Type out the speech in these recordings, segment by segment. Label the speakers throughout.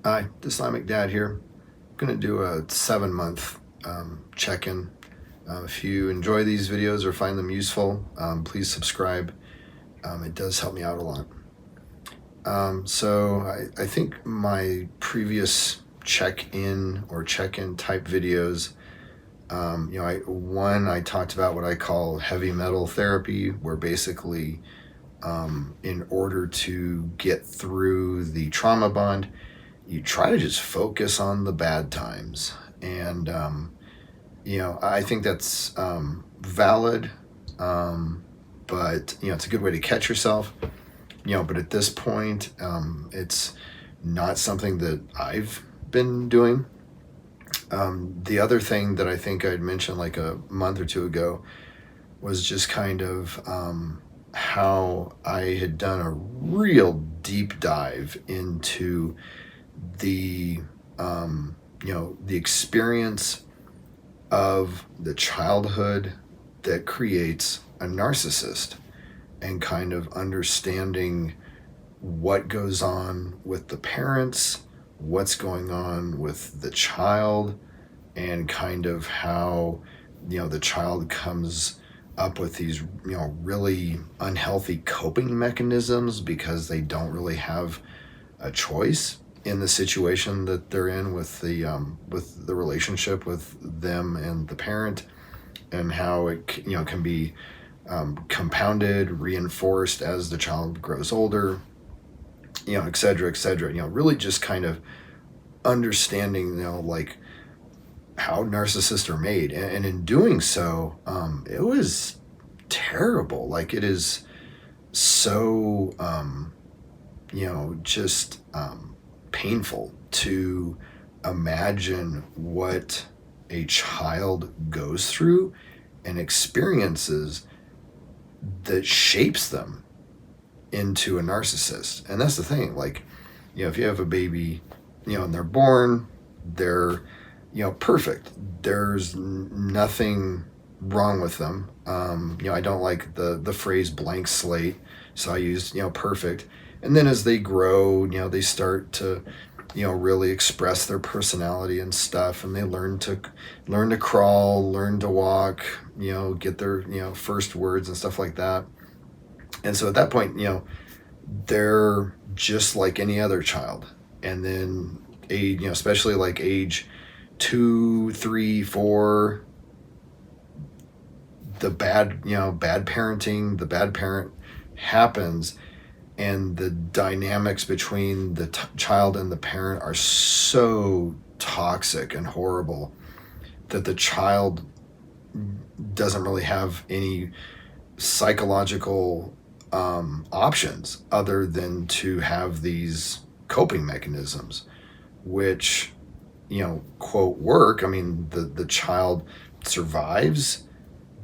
Speaker 1: Hi, the Islamic Dad here. I'm going to do a 7-month check-in. If you enjoy these videos or find them useful, please subscribe. It does help me out a lot. I think my previous check-in or check-in type videos, I talked about what I call heavy metal therapy, where basically in order to get through the trauma bond, you try to just focus on the bad times. And, I think that's valid, but, it's a good way to catch yourself. But at this point, it's not something that I've been doing. The other thing that I think I'd mentioned like a month or two ago was just kind of how I had done a real deep dive into the the experience of the childhood that creates a narcissist, and kind of understanding what goes on with the parents, what's going on with the child, and kind of how the child comes up with these really unhealthy coping mechanisms because they don't really have a choice in the situation that they're in with the relationship with them and the parent, and how it can be compounded, reinforced as the child grows older, et cetera, et cetera. Really just kind of understanding, like how narcissists are made, and in doing so, it was terrible. Like, it is so just painful to imagine what a child goes through and experiences that shapes them into a narcissist. And that's the thing, like, if you have a baby, and they're born, they're, perfect. There's nothing wrong with them. I don't like the phrase blank slate, so I use, perfect. And then as they grow, they start to, really express their personality and stuff, and they learn to crawl, learn to walk, get their, first words and stuff like that. And so at that point, they're just like any other child. And then age, especially like age 2, 3, 4, the bad parenting, the bad parent happens, and the dynamics between the child and the parent are so toxic and horrible that the child doesn't really have any psychological options other than to have these coping mechanisms, which, quote, work. I mean, the child survives,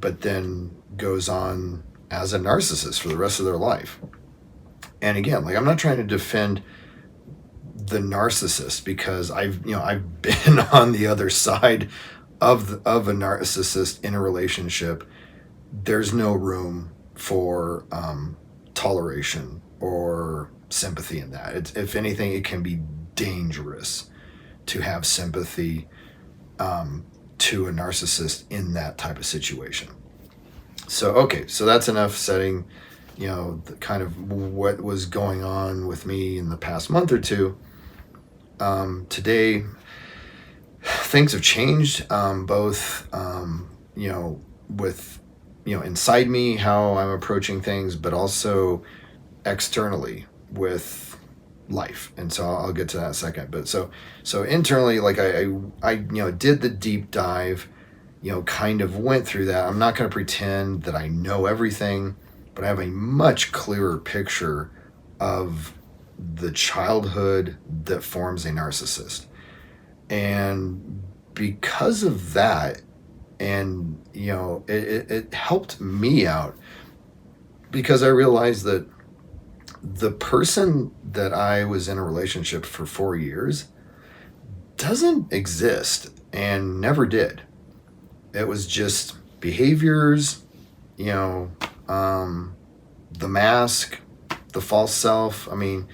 Speaker 1: but then goes on as a narcissist for the rest of their life. And again, like, I'm not trying to defend the narcissist, because I've been on the other side of a narcissist in a relationship. There's no room for toleration or sympathy in that. If anything, it can be dangerous to have sympathy to a narcissist in that type of situation. So, okay, so that's enough setting, the kind of what was going on with me in the past month or two. Today, things have changed, both, with, inside me, how I'm approaching things, but also externally with life. And so I'll get to that in a second. But so internally, like, I did the deep dive, kind of went through that. I'm not going to pretend that I know everything, but I have a much clearer picture of the childhood that forms a narcissist. And because of that, and it helped me out, because I realized that the person that I was in a relationship for 4 years doesn't exist and never did. It was just behaviors, the mask, the false self. I mean,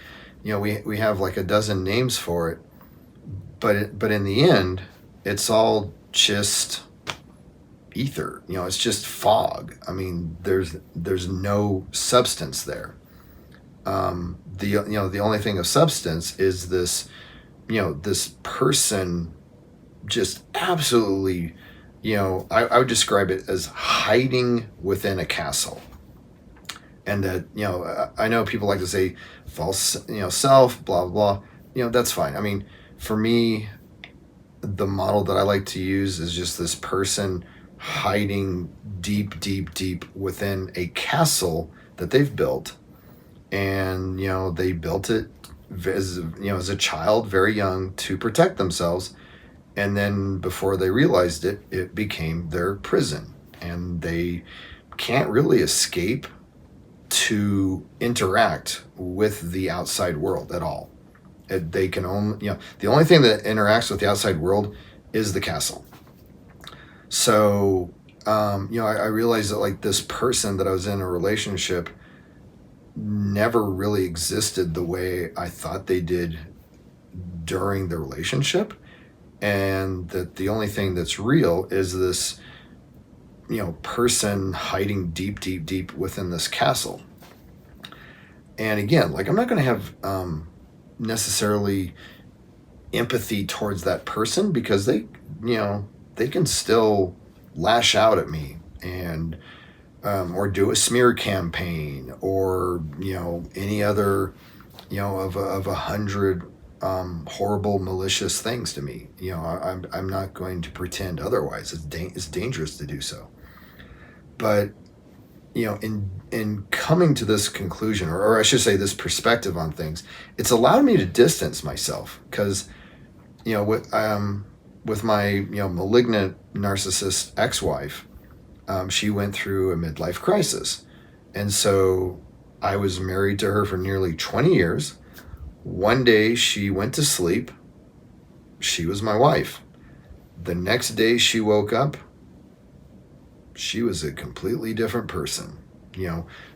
Speaker 1: we have like a dozen names for it. but in the end, it's all just ether. It's just fog. I mean, there's no substance there. The only thing of substance is this, this person just absolutely, I would describe it as hiding within a castle. And that, I know people like to say false, self, blah, blah, blah. That's fine. I mean, for me, the model that I like to use is just this person hiding deep, deep, deep within a castle that they've built. And, they built it as a child, very young, to protect themselves. And then before they realized it, it became their prison. And they can't really escape to interact with the outside world at all. They can only, the only thing that interacts with the outside world is the castle. So, I realized that like this person that I was in a relationship never really existed the way I thought they did during the relationship. And that the only thing that's real is this, person hiding deep, deep, deep within this castle. And again, like I'm not going to have necessarily empathy towards that person because they can still lash out at me and or do a smear campaign or any other of 100 horrible malicious things to me. I'm not going to pretend otherwise. It's dangerous to do so. But in coming to this conclusion, or I should say this perspective on things, it's allowed me to distance myself because with my malignant narcissist ex-wife, she went through a midlife crisis. And so I was married to her for nearly 20 years. One day she went to sleep. She was my wife. The next day she woke up, she was a completely different person.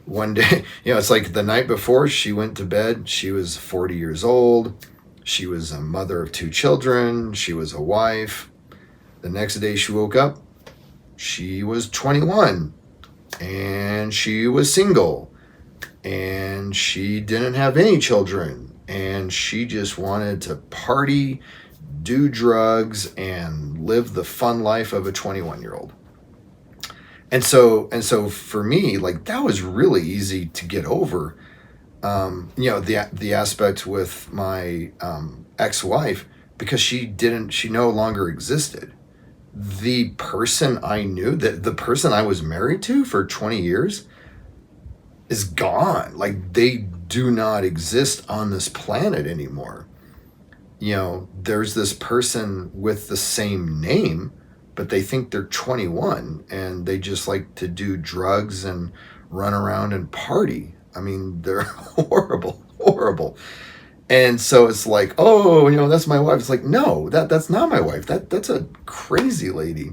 Speaker 1: One day, it's like the night before she went to bed, she was 40 years old. She was a mother of 2 children. She was a wife. The next day she woke up, she was 21 and she was single and she didn't have any children and she just wanted to party, do drugs, and live the fun life of a 21-year-old. And so for me, like that was really easy to get over. The aspect with my ex-wife, because she no longer existed. The person I knew, the person I was married to for 20 years is gone. Like they do not exist on this planet anymore. There's this person with the same name, but they think they're 21 and they just like to do drugs and run around and party. I mean, they're horrible, horrible. And so it's like, oh, that's my wife. It's like, no, that's not my wife. That's a crazy lady,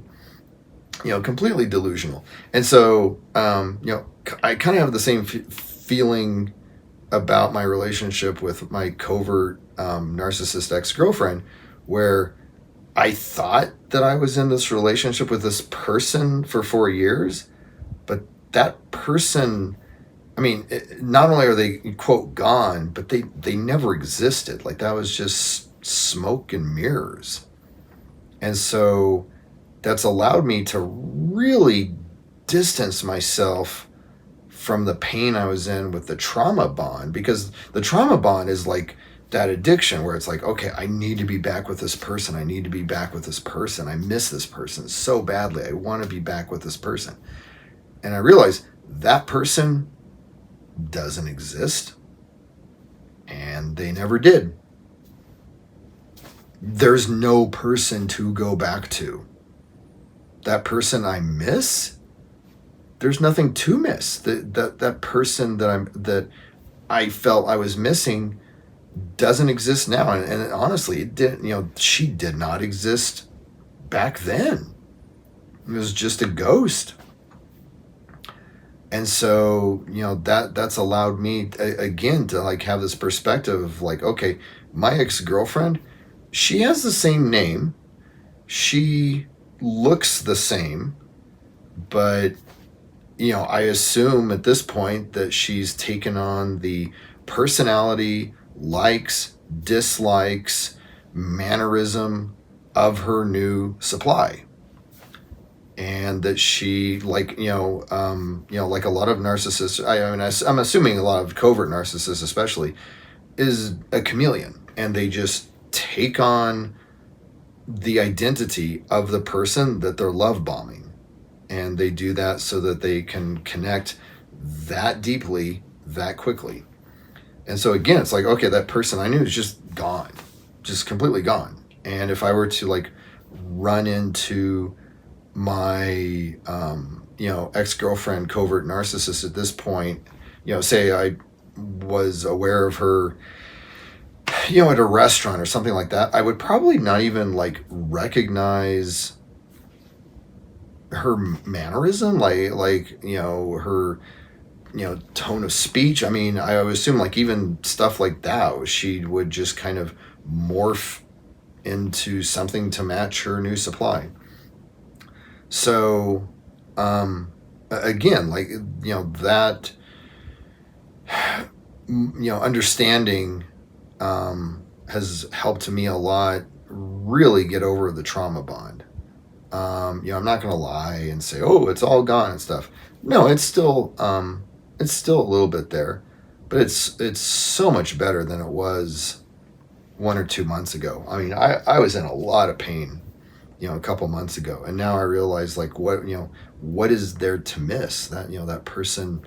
Speaker 1: completely delusional. And so, I kind of have the same feeling about my relationship with my covert narcissist ex-girlfriend, where I thought that I was in this relationship with this person for 4 years, but that person, I mean, not only are they, quote, gone, but they never existed. Like that was just smoke and mirrors. And so that's allowed me to really distance myself from the pain I was in with the trauma bond, because the trauma bond is like that addiction where it's like, okay, I need to be back with this person. I need to be back with this person. I miss this person so badly. I want to be back with this person. And I realized that person doesn't exist, and they never did. There's no person to go back to. That person I miss, there's nothing to miss. That person that I felt I was missing doesn't exist now. And honestly, it didn't, she did not exist back then. It was just a ghost. And so, that's allowed me again to like have this perspective of like, okay, my ex-girlfriend, she has the same name. She looks the same, but I assume at this point that she's taken on the personality, likes, dislikes, mannerism of her new supply. And that she, like like a lot of narcissists, I'm assuming a lot of covert narcissists especially, is a chameleon, and they just take on the identity of the person that they're love bombing, and they do that so that they can connect that deeply that quickly. And so again, it's like, okay, that person I knew is just gone, just completely gone. And if I were to like run into my ex-girlfriend covert narcissist at this point, say I was aware of her at a restaurant or something like that, I would probably not even like recognize her mannerism, like her tone of speech. I mean, I would assume like even stuff like that, she would just kind of morph into something to match her new supply. So again, like that understanding has helped me a lot really get over the trauma bond. I'm not gonna lie and say, oh, it's all gone and stuff. No, it's still a little bit there, but it's so much better than it was 1 or 2 months ago. I mean, I was in a lot of pain a couple months ago, and now I realize like what is there to miss? That that person,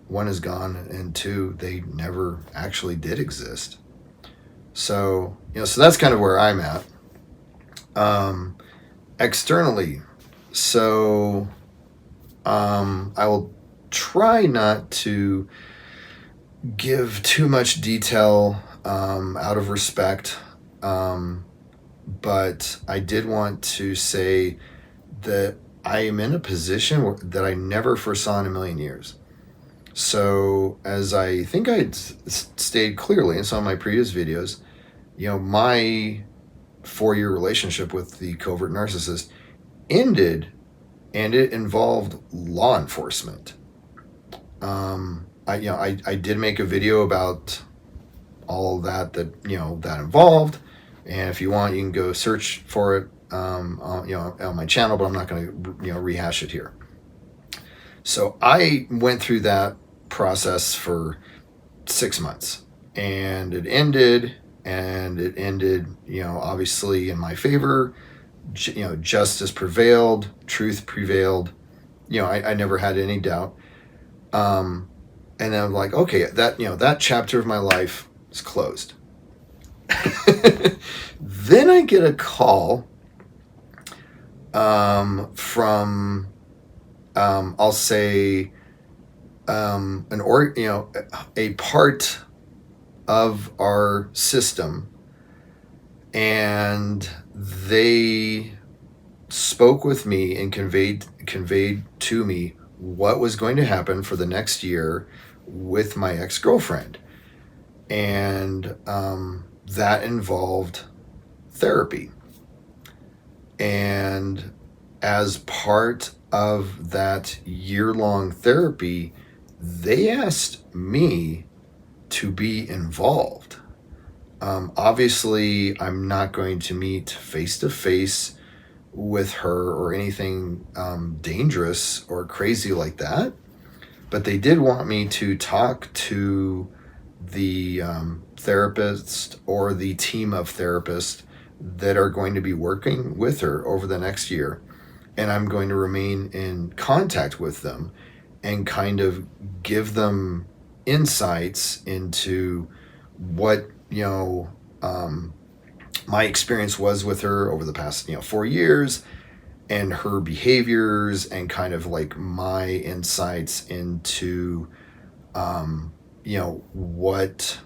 Speaker 1: one, is gone, and two, they never actually did exist. So so that's kind of where I'm at. Externally, so I will try not to give too much detail out of respect, but I did want to say that I am in a position that I never foresaw in a million years. So as I think I'd stated clearly in some of my previous videos, my 4-year relationship with the covert narcissist ended, and it involved law enforcement. I did make a video about all that that involved, and if you want, you can go search for it on my channel, but I'm not going to rehash it here. So I went through that process for 6 months, and it ended obviously in my favor. Justice prevailed, truth prevailed. I never had any doubt. And then I'm like, okay, that chapter of my life is closed. Then I get a call from I'll say a part of our system, and they spoke with me and conveyed to me what was going to happen for the next year with my ex-girlfriend. And that involved therapy. And as part of that year-long therapy, they asked me to be involved. Obviously, I'm not going to meet face-to-face with her or anything dangerous or crazy like that, but they did want me to talk to the therapist or the team of therapists that are going to be working with her over the next year, and I'm going to remain in contact with them and kind of give them insights into what my experience was with her over the past 4 years, and her behaviors, and kind of like my insights into what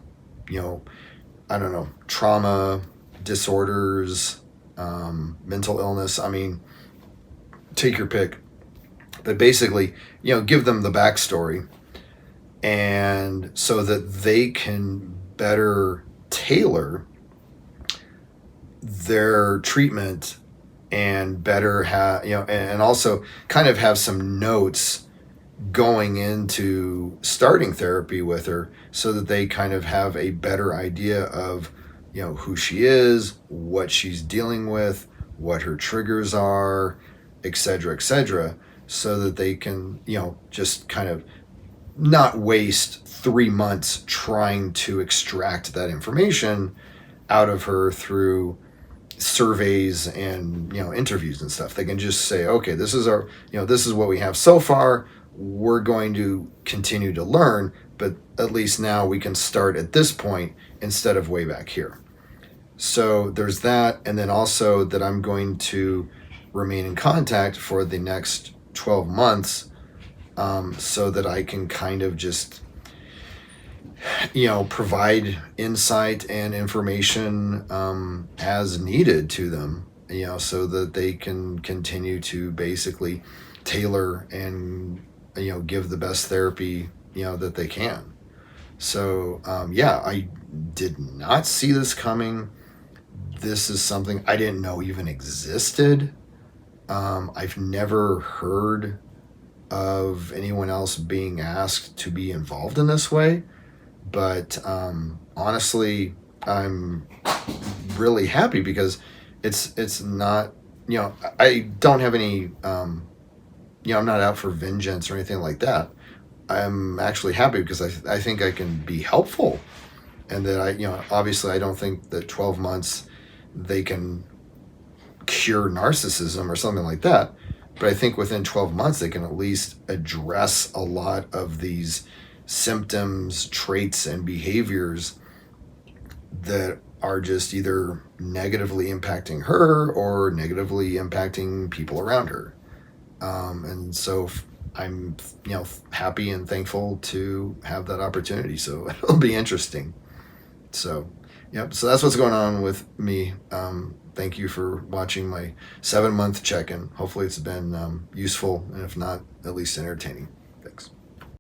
Speaker 1: I don't know, trauma, disorders, mental illness. I mean, take your pick, but basically give them the backstory, and so that they can better tailor their treatment and better have, and also kind of have some notes going into starting therapy with her so that they kind of have a better idea of, who she is, what she's dealing with, what her triggers are, et cetera, so that they can, just kind of not waste 3 months trying to extract that information out of her through surveys and interviews and stuff. They can just say, okay, this is our, this is what we have so far. We're going to continue to learn, but at least now we can start at this point instead of way back here. So there's that. And then also that I'm going to remain in contact for the next 12 months, so that I can kind of just, provide insight and information as needed to them, so that they can continue to basically tailor and, give the best therapy, that they can. So, I did not see this coming. This is something I didn't know even existed. I've never heard of anyone else being asked to be involved in this way. But honestly, I'm really happy because it's not, I don't have any, I'm not out for vengeance or anything like that. I'm actually happy because I think I can be helpful, and that obviously I don't think that 12 months they can cure narcissism or something like that. But I think within 12 months they can at least address a lot of these symptoms, traits, and behaviors that are just either negatively impacting her or negatively impacting people around her. And so I'm, happy and thankful to have that opportunity. So it'll be interesting. So, yep. So that's what's going on with me. Thank you for watching my 7-month check-in. Hopefully it's been useful, and if not, at least entertaining. Thanks.